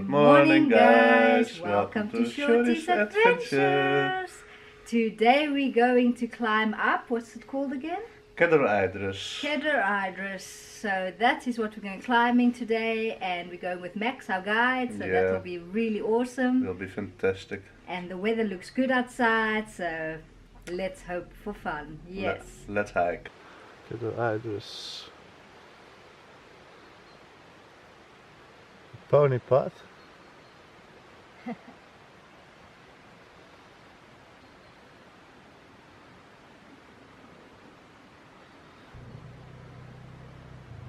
Good morning guys, welcome to Shorty's Adventures. Today we're going to climb up, what's it called again? Cader idris. Cader idris. So that is what we're going climbing today, and we're going with Max, our guide, so that will be really awesome. It'll be fantastic. And the weather looks good outside, so let's hope for fun. Yes. Let's hike. Cader idris. Pony path.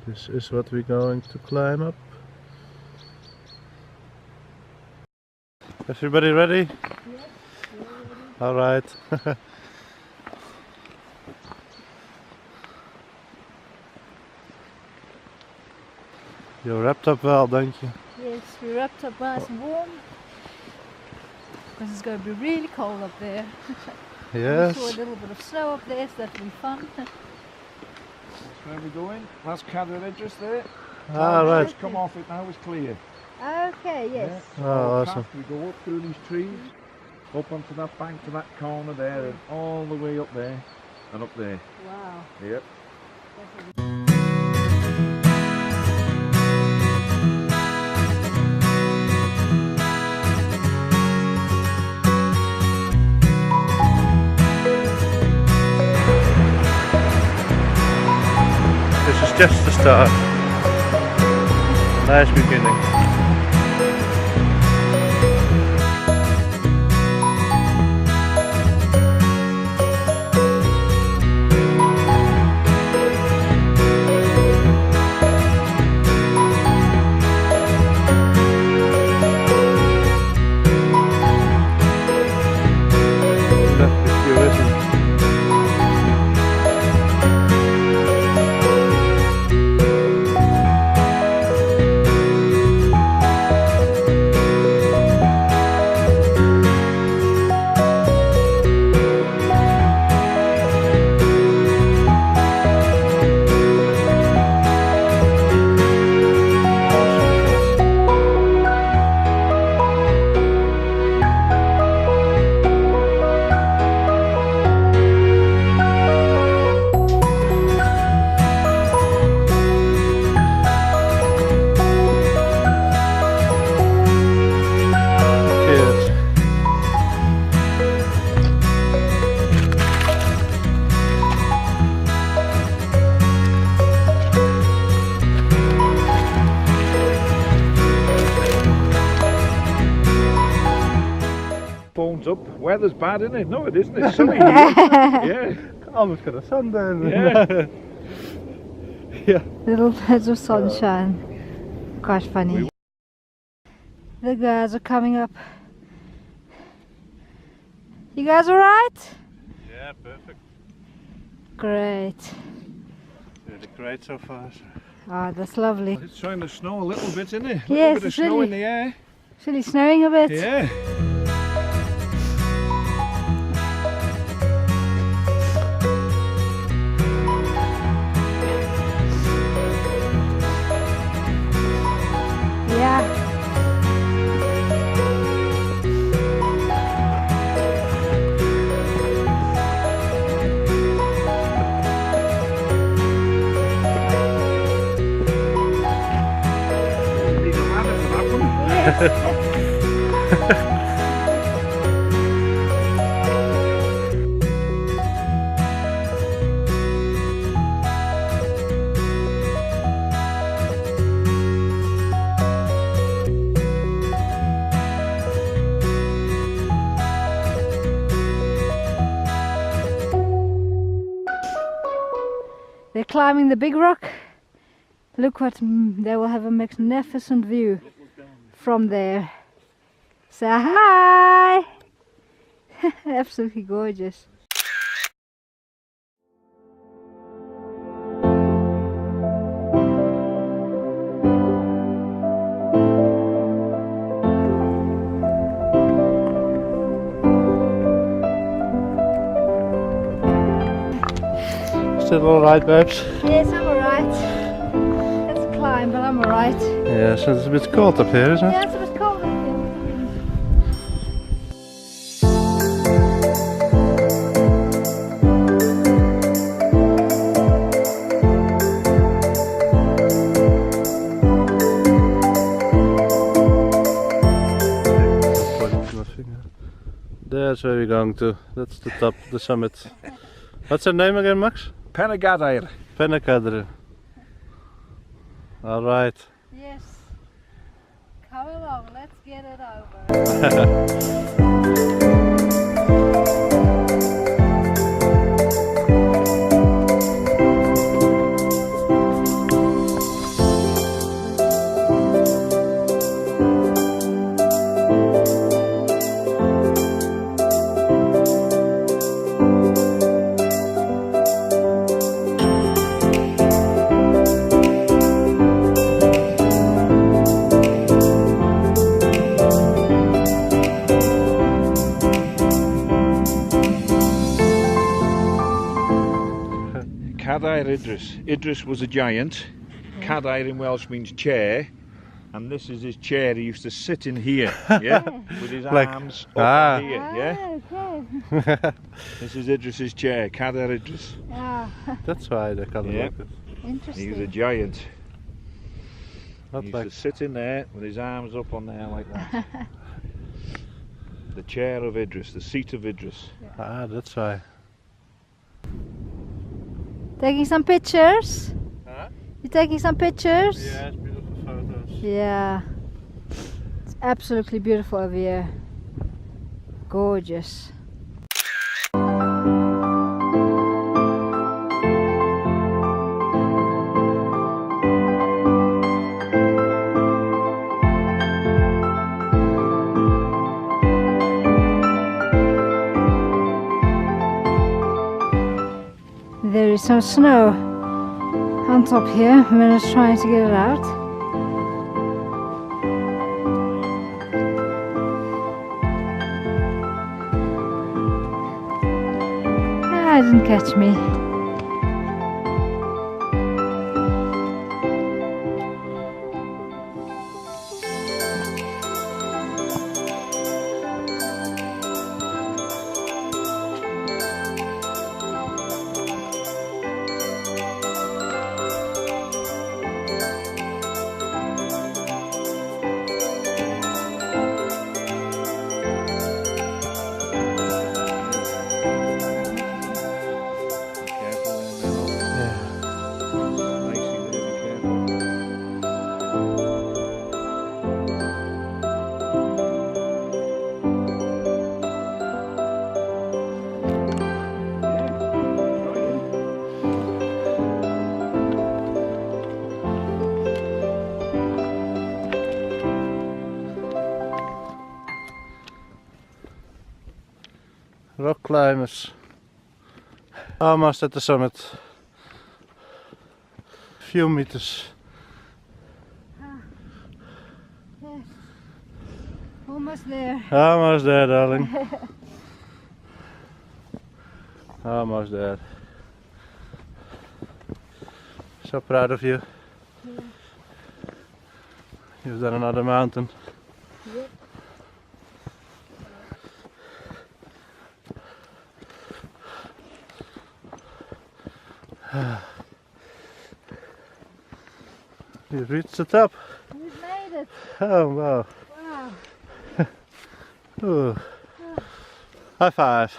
This is what we're going to climb up. Everybody ready? Yes. All right. You're wrapped up well, don't you? Yes, we're wrapped up nice and warm because it's going to be really cold up there. Yes. We saw a little bit of snow up there, so that'll be fun. That's where we're going. That's Cader Idris there. Ah, right. Just come off it now, it's clear. Okay, yes. Yeah. Oh, awesome. We go up through these trees, up onto that bank to that corner there, and all the way up there, and up there. Wow. Yep. This is just the start. Nice beginning. Phone's up. Weather's bad, isn't it? No, it isn't. It's sunny. Yeah. Almost got a sunburn. Yeah. Yeah. Little bits of sunshine. Quite funny. The guys are coming up. You guys alright? Yeah, perfect. Great. Really great so far. Ah, that's lovely. It's trying to snow a little bit, isn't it? A Yes, little bit of it's snow really- in the air. It's really snowing a bit. Yeah. Yeah. Need a ladder for that one. They're climbing the big rock. Look what they will have a magnificent view from there. Say hi! Absolutely gorgeous. Still alright, babes? Yes, I'm alright. It's a climb, but I'm alright. Yeah, so it's a bit cold up here, isn't it? Yeah, it's a bit cold. going to. That's the top, the summit. What's her name again, Max? Gader. Cader. Alright. Yes. Come along, let's get it over. Idris. Idris was a giant. Cader in Welsh means chair, and this is his chair. He used to sit in here, yeah, with his arms up here, yeah. Okay. This is Idris's chair, Cader Idris. That's why they call it like this. Interesting. He was a giant. Not He used like to sit in there with his arms up on there like that. The chair of Idris, the seat of Idris. that's why. Taking some pictures? Huh? You taking some pictures? Yeah, it's beautiful photos. Yeah. It's absolutely beautiful over here. Gorgeous. There is some snow on top here. I'm just trying to get it out. It didn't catch me. Rock climbers. Almost at the summit. Few meters. Yes. Almost there. Almost there, darling. Almost there. So proud of you. Yeah. You've done another mountain. Yep. You've reached the top. We've made it. Oh wow. Wow. Ooh. High five.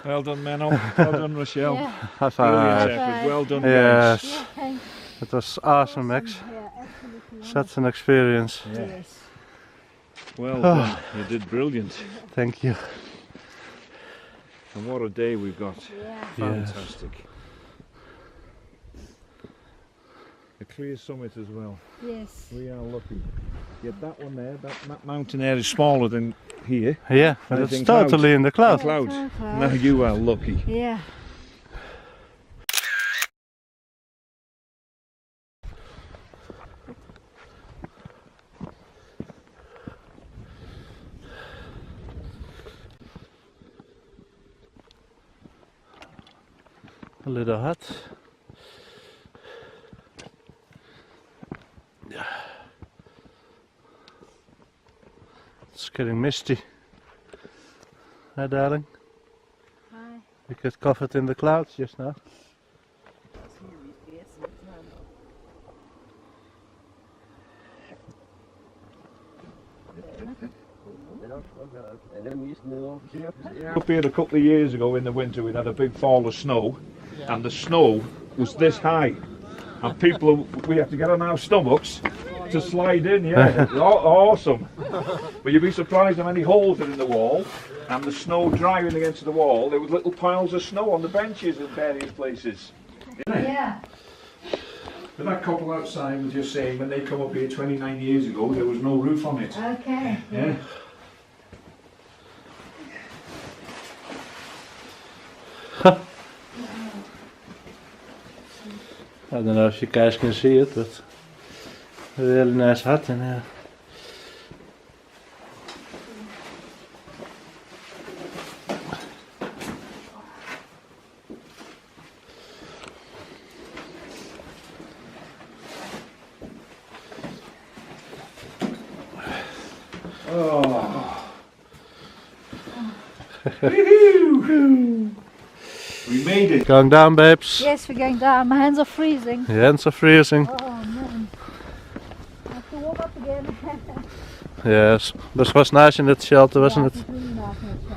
Well done, Menno. Well done, Rochelle. Yeah. High Brilliant five. effort. Well done, Yes. Yeah, thanks. It was awesome, Max. Yeah, absolutely. Such an experience. guys. Yeah. Yes. Well done. You did brilliant. Thank you. And what a day we've got. Yeah. Fantastic. A clear summit as well. Yes. We are lucky. Yet that one there, that mountain there is smaller than here. Yeah, but I it's think totally in the cloud. Clouds. Yeah, it's on Now clouds. you are lucky. Yeah. A little hot. It's getting misty. Hi, darling. Hi. You get covered in the clouds just now. Up here a couple of years ago in the winter we had a big fall of snow, and the snow was this high, and we have to get on our stomachs to slide in. Yeah, awesome. But you'd be surprised how many holes are in the wall, and the snow driving against the wall. There was little piles of snow on the benches in various places. Yeah. But that couple outside was just saying when they come up here 29 years ago there was no roof on it. Okay. Yeah. I don't know if you guys can see it, but a really nice hut in here. Oh. We made it. Going down, babes. Yes, we're going down. My hands are freezing. Your hands are freezing. Oh man. I have to warm up again. Yes, this was nice in that shelter, wasn't Yeah, it? it's really nice in the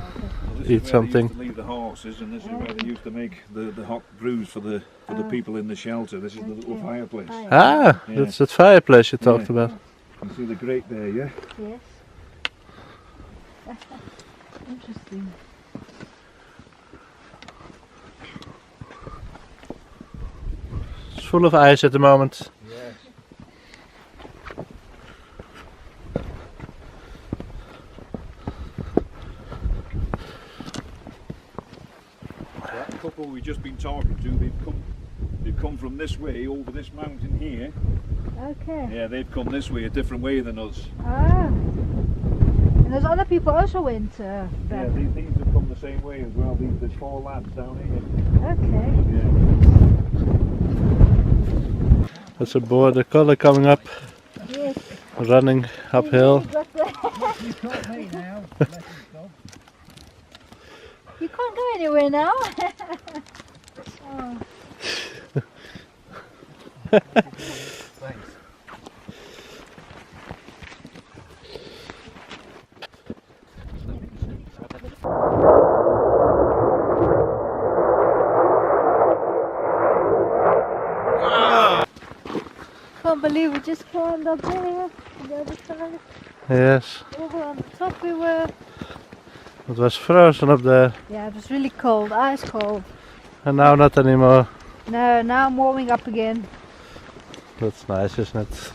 shelter. Eat something. They used to leave the horses, and this is where they used to make the hot brews for the people in the shelter. This is the little fireplace. Ah, Yeah. that's that fireplace you talked about. You see the grate there, yeah? Yes. Interesting. It's full of ice at the moment. Yes. That couple we've just been talking to, they've come from this way over this mountain here. Okay. Yeah, they've come this way a different way than us. Ah. And those other people also went Yeah, back. these have come the same way as well. There's 4 lads down here. Okay. Yeah. There's a border collie coming up, Yes. running uphill. You can't go anywhere now. Oh. Thanks. Can't believe we just climbed up there on the other side. Yes, Over on the top we were. it was frozen up there, Yeah, it was really cold, ice cold. and now not anymore. No, now I'm warming up again. That's nice, isn't it?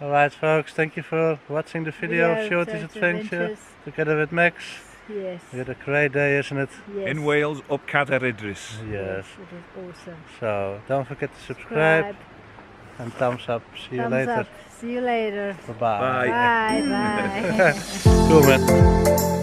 Alright folks, thank you for watching the video of Shorty's adventure together with Max. Yes. We had a great day, isn't it? Yes. In Wales, up cader Idris. Yes. It is awesome. So don't forget to subscribe and thumbs up. See you Thumbs later. up. See you later. Bye bye. Bye. Bye. Bye. Cool man.